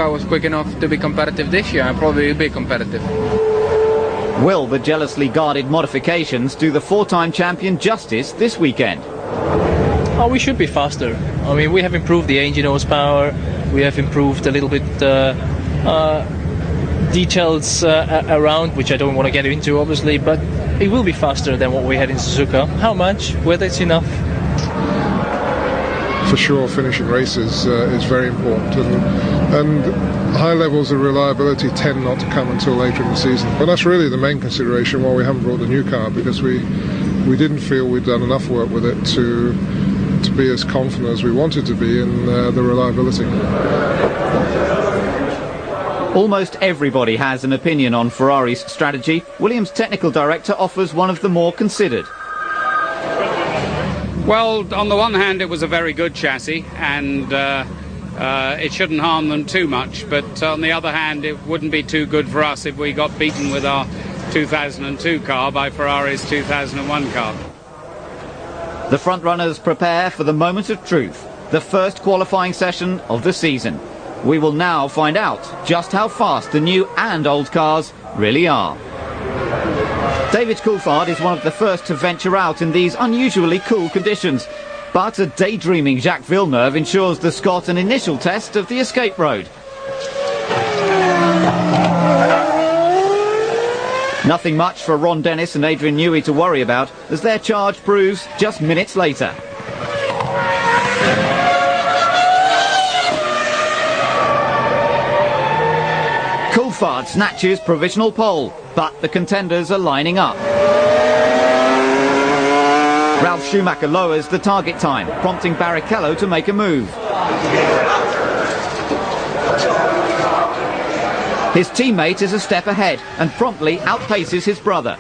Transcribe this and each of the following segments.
car was quick enough to be competitive this year, and probably will be competitive. Will the jealously guarded modifications do the four-time champion justice this weekend? Oh, we should be faster. I mean, we have improved the engine horsepower, we have improved a little bit details around, which I don't want to get into obviously, but it will be faster than what we had in Suzuka. How much? Whether it's enough? For sure, finishing races is very important, and high levels of reliability tend not to come until later in the season. But that's really the main consideration why we haven't brought the new car, because we didn't feel we'd done enough work with it to be as confident as we wanted to be in the reliability. Almost everybody has an opinion on Ferrari's strategy. Williams' technical director offers one of the more considered. Well, on the one hand, it was a very good chassis, and it shouldn't harm them too much. But on the other hand, it wouldn't be too good for us if we got beaten with our 2002 car by Ferrari's 2001 car. The front-runners prepare for the moment of truth, the first qualifying session of the season. We will now find out just how fast the new and old cars really are. David Coulthard is one of the first to venture out in these unusually cool conditions. But a daydreaming Jacques Villeneuve ensures the Scot an initial test of the escape road. Nothing much for Ron Dennis and Adrian Newey to worry about, as their charge proves just minutes later. Coulthard snatches provisional pole, but the contenders are lining up. Ralf Schumacher lowers the target time, prompting Barrichello to make a move. His teammate is a step ahead and promptly outpaces his brother.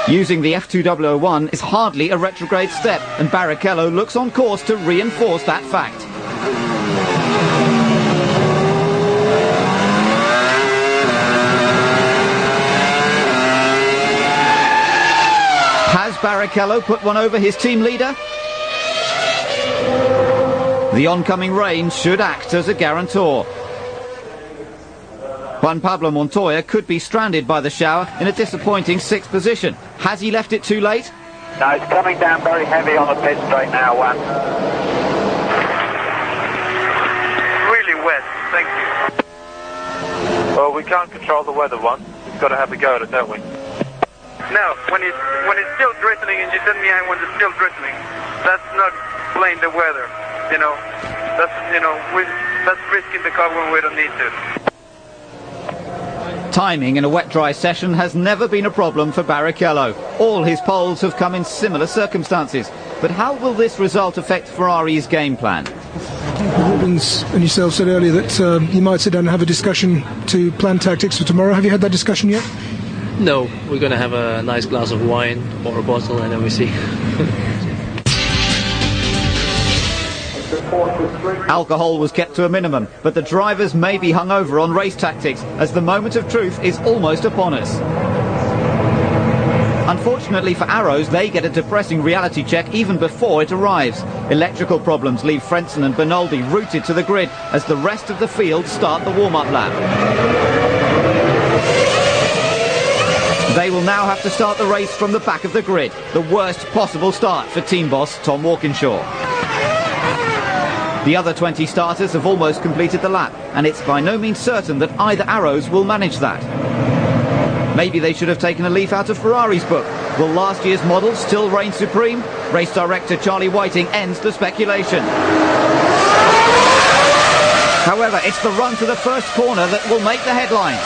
Using the F2001 is hardly a retrograde step, and Barrichello looks on course to reinforce that fact. Has Barrichello put one over his team leader? The oncoming rain should act as a guarantor. Juan Pablo Montoya could be stranded by the shower in a disappointing sixth position. Has he left it too late? No, it's coming down very heavy on the pit straight now, Juan. Really wet, thank you. Well, we can't control the weather, Juan. We've got to have a go at it, don't we? No, when it's still drizzling and you send me out when it's still drizzling, that's not blame the weather, that's risking the car when we don't need to. Timing in a wet-dry session has never been a problem for Barrichello. All his poles have come in similar circumstances. But how will this result affect Ferrari's game plan? Rubens and yourself said earlier that you might sit down and have a discussion to plan tactics for tomorrow. Have you had that discussion yet? No, we're going to have a nice glass of wine or a bottle and then we see. Alcohol was kept to a minimum, but the drivers may be hungover on race tactics as the moment of truth is almost upon us. Unfortunately for Arrows, they get a depressing reality check even before it arrives. Electrical problems leave Frentzen and Bernoldi rooted to the grid as the rest of the field start the warm-up lap. They will now have to start the race from the back of the grid, the worst possible start for team boss Tom Walkinshaw. The other 20 starters have almost completed the lap, and it's by no means certain that either Arrows will manage that. Maybe they should have taken a leaf out of Ferrari's book. Will last year's model still reign supreme? Race director Charlie Whiting ends the speculation. However, it's the run to the first corner that will make the headlines.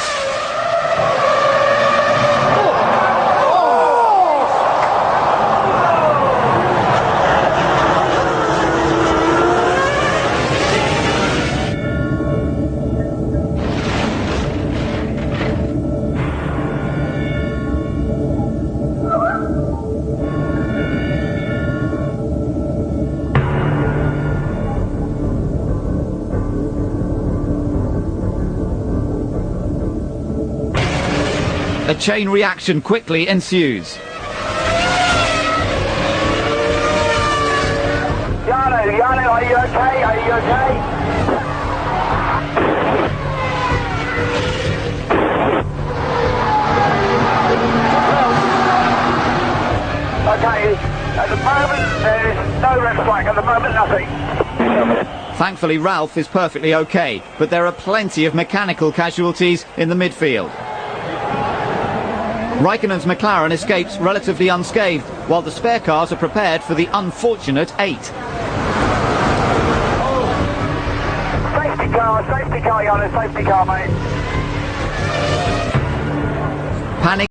A chain reaction quickly ensues. are you okay? Are you okay? Okay, at the moment there is no red flag, at the moment nothing. Thankfully Ralph is perfectly okay, but there are plenty of mechanical casualties in the midfield. Raikkonen's McLaren escapes relatively unscathed, while the spare cars are prepared for the unfortunate 8. Safety car, Jonas, safety car, mate. Panic